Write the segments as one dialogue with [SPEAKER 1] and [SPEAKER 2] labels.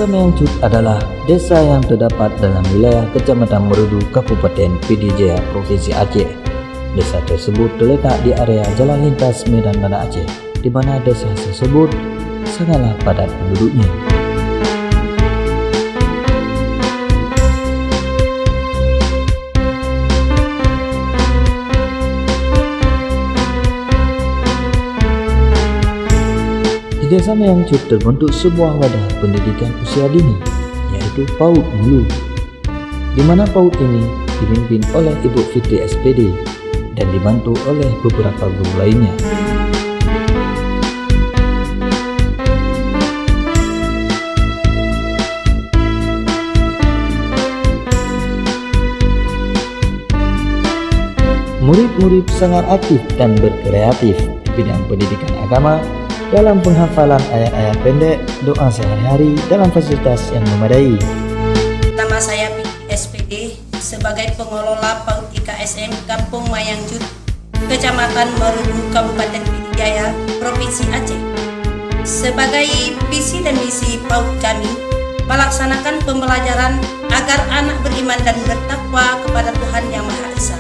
[SPEAKER 1] Mayangcut adalah desa yang terdapat dalam wilayah Kecamatan Merudu, Kabupaten Pd Jaya, Provinsi Aceh. Desa tersebut terletak di area jalan lintas Medan Banda Aceh, di mana desa tersebut sangatlah padat penduduknya. Di Desa Mayangcut terbentuk sebuah wadah pendidikan usia dini, yaitu PAUD Mulu, di mana PAUD ini dipimpin oleh Ibu Fitri SPD dan dibantu oleh beberapa guru lainnya. Murid-murid sangat aktif dan berkreatif di bidang pendidikan agama dalam penghafalan ayat-ayat pendek, doa sehari-hari dalam fasilitas yang memadai.
[SPEAKER 2] Nama saya SPD sebagai pengelola PAUD IKSM Kampung Mayangcut, Kecamatan Merudu, Kabupaten Pd Jaya, Provinsi Aceh. Sebagai visi dan misi PAUD kami melaksanakan pembelajaran agar anak beriman dan bertakwa kepada Tuhan Yang Maha Esa.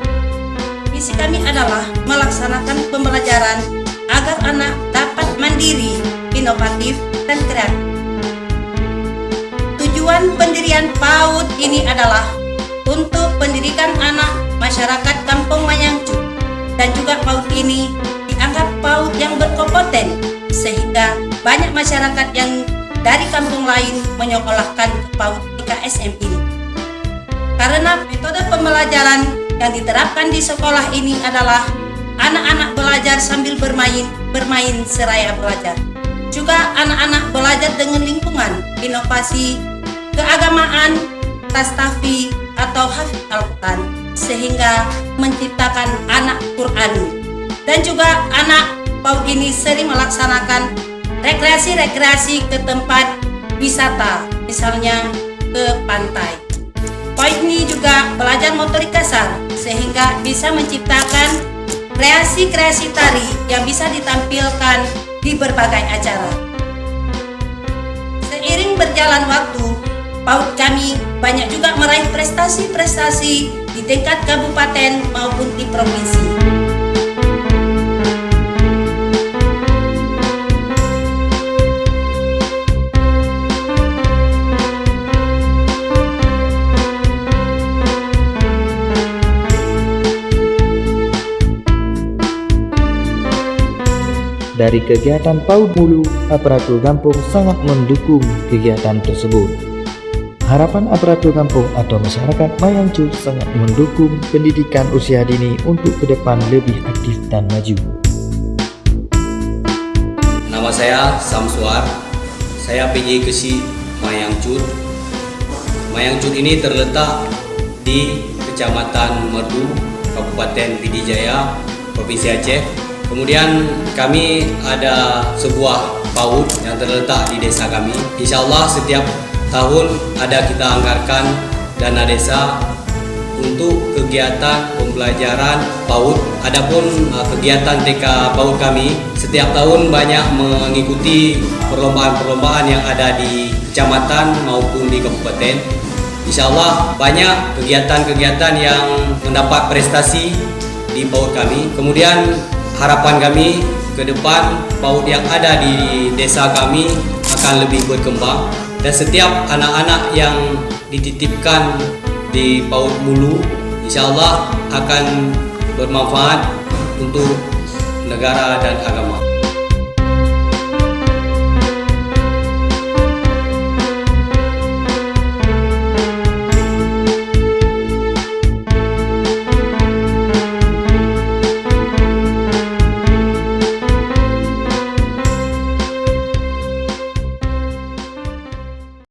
[SPEAKER 2] Misi kami adalah melaksanakan pembelajaran agar anak dapat mandiri, inovatif, dan kreatif. Tujuan pendirian PAUD ini adalah untuk pendidikan anak masyarakat Kampung Mayangcut, dan juga PAUD ini dianggap PAUD yang berkompeten sehingga banyak masyarakat yang dari kampung lain menyekolahkan ke PAUD IKSM ini. Karena metode pembelajaran yang diterapkan di sekolah ini adalah anak-anak belajar sambil bermain seraya belajar. Juga anak-anak belajar dengan lingkungan, inovasi, keagamaan, tastafi atau hafid Al-Quran, sehingga menciptakan anak Qurani. Dan juga anak PAUD ini sering melaksanakan rekreasi-rekreasi ke tempat wisata, misalnya ke pantai. PAUD ini juga belajar motorik kasar, sehingga bisa menciptakan kreasi-kreasi tari yang bisa ditampilkan di berbagai acara. Seiring berjalan waktu, PAUD kami banyak juga meraih prestasi-prestasi di tingkat kabupaten maupun di provinsi.
[SPEAKER 1] Dari kegiatan PAUD Mulu, aparatur kampung sangat mendukung kegiatan tersebut. Harapan aparatur kampung atau masyarakat Mayangcut sangat mendukung pendidikan usia dini untuk ke depan lebih aktif dan maju.
[SPEAKER 3] Nama saya Samsuar, saya PJ Kesi Mayangcut. Mayangcut ini terletak di Kecamatan Merudu, Kabupaten Pd Jaya, Provinsi Aceh. Kemudian kami ada sebuah PAUD yang terletak di desa kami. Insya Allah setiap tahun ada kita anggarkan dana desa untuk kegiatan pembelajaran PAUD. Adapun kegiatan TK PAUD kami setiap tahun banyak mengikuti perlombaan-perlombaan yang ada di kecamatan maupun di kabupaten. Insya Allah banyak kegiatan-kegiatan yang mendapat prestasi di PAUD kami. Kemudian harapan kami ke depan PAUD yang ada di desa kami akan lebih berkembang, dan setiap anak-anak yang dititipkan di PAUD Mulu insya Allah akan bermanfaat untuk negara dan agama.